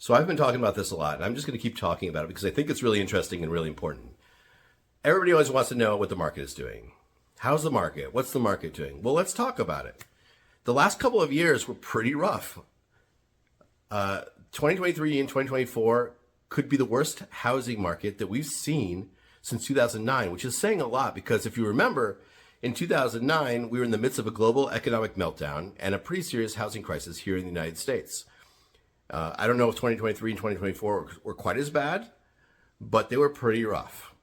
So I've been talking about this a lot, and I'm just going to keep talking about it because I think it's really interesting and really important. Everybody always wants to know what the market is doing. How's the market? What's the market doing? Well, let's talk about it. The last couple of years were pretty rough. 2023 and 2024 could be the worst housing market that we've seen since 2009, which is saying a lot because if you remember, in 2009, we were in the midst of a global economic meltdown and a pretty serious housing crisis here in the United States. I don't know if 2023 and 2024 were quite as bad, but they were pretty rough.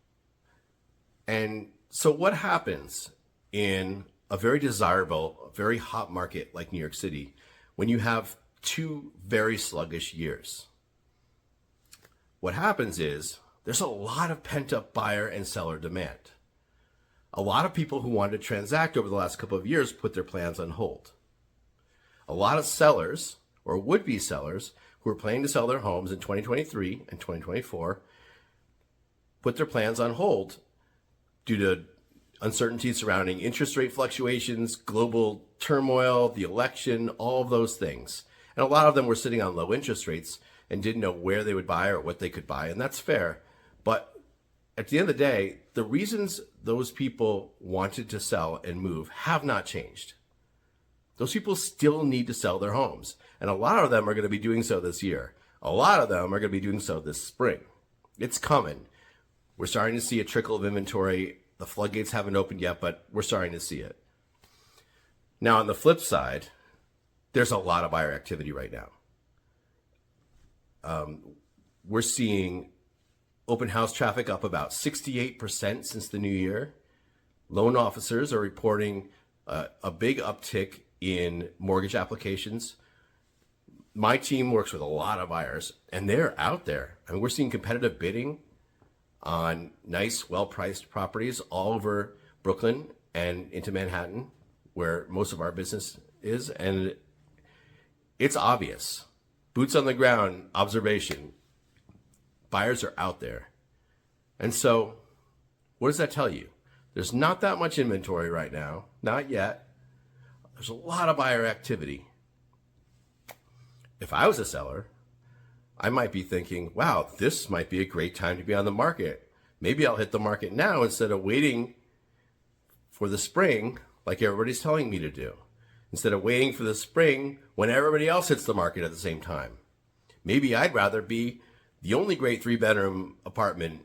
And so what happens in a very desirable, very hot market like New York City when you have two very sluggish years? What happens is there's a lot of pent-up buyer and seller demand. A lot of people who wanted to transact over the last couple of years put their plans on hold. A lot of sellers or would-be sellers who are planning to sell their homes in 2023 and 2024 put their plans on hold due to uncertainty surrounding interest rate fluctuations, global turmoil, the election, all of those things. And a lot of them were sitting on low interest rates and didn't know where they would buy or what they could buy, and that's fair. But at the end of the day, the reasons those people wanted to sell and move have not changed. Those people still need to sell their homes, and a lot of them are going to be doing so this year. A lot of them are going to be doing so this spring. It's coming. We're starting to see a trickle of inventory. The floodgates haven't opened yet, but we're starting to see it. Now, on the flip side, there's a lot of buyer activity right now. We're seeing open house traffic up about 68% since the new year. Loan officers are reporting a big uptick in mortgage applications. My team works with a lot of buyers, and they're out there. I mean, we're seeing competitive bidding on nice, well-priced properties all over Brooklyn and into Manhattan, where most of our business is. And it's obvious. Boots on the ground, observation. Buyers are out there. And so what does that tell you? There's not that much inventory right now. Not yet. There's a lot of buyer activity. If I was a seller, I might be thinking, wow, this might be a great time to be on the market. Maybe I'll hit the market now instead of waiting for the spring like everybody's telling me to do. Instead of waiting for the spring when everybody else hits the market at the same time. Maybe I'd rather be the only great 3-bedroom apartment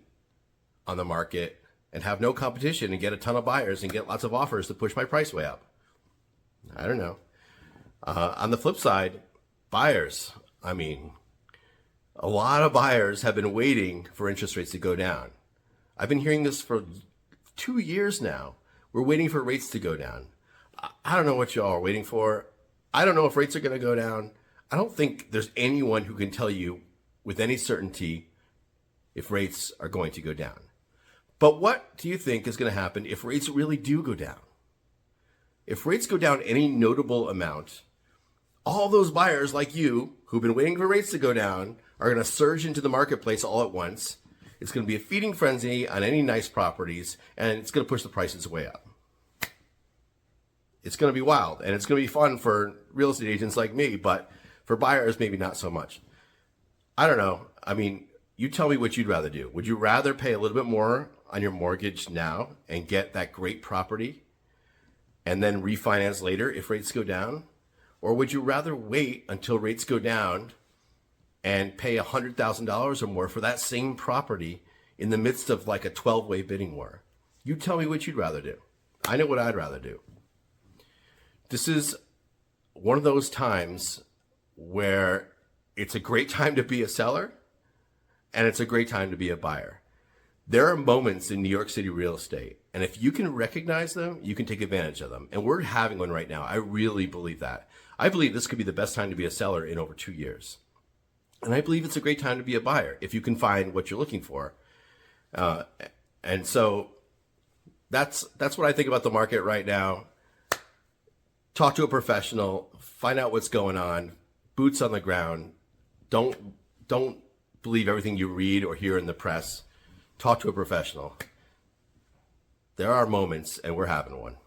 on the market and have no competition and get a ton of buyers and get lots of offers to push my price way up. I don't know. On the flip side, buyers, I mean, a lot of buyers have been waiting for interest rates to go down. I've been hearing this for 2 years now. We're waiting for rates to go down. I don't know what y'all are waiting for. I don't know if rates are going to go down. I don't think there's anyone who can tell you with any certainty if rates are going to go down. But what do you think is going to happen if rates really do go down? If rates go down any notable amount, all those buyers like you who've been waiting for rates to go down are going to surge into the marketplace all at once. It's going to be a feeding frenzy on any nice properties, and it's going to push the prices way up. It's going to be wild, and it's going to be fun for real estate agents like me, but for buyers, maybe not so much. I don't know. I mean, you tell me what you'd rather do. Would you rather pay a little bit more on your mortgage now and get that great property and then refinance later if rates go down? Or would you rather wait until rates go down and pay $100,000 or more for that same property in the midst of like a 12-way bidding war? You tell me what you'd rather do. I know what I'd rather do. This is one of those times where it's a great time to be a seller and it's a great time to be a buyer. There are moments in New York City real estate, and if you can recognize them, you can take advantage of them. And we're having one right now. I really believe that. I believe this could be the best time to be a seller in over 2 years. And I believe it's a great time to be a buyer if you can find what you're looking for. And so that's what I think about the market right now. Talk to a professional, find out what's going on, boots on the ground. Don't believe everything you read or hear in the press. Talk to a professional. There are moments, and we're having one.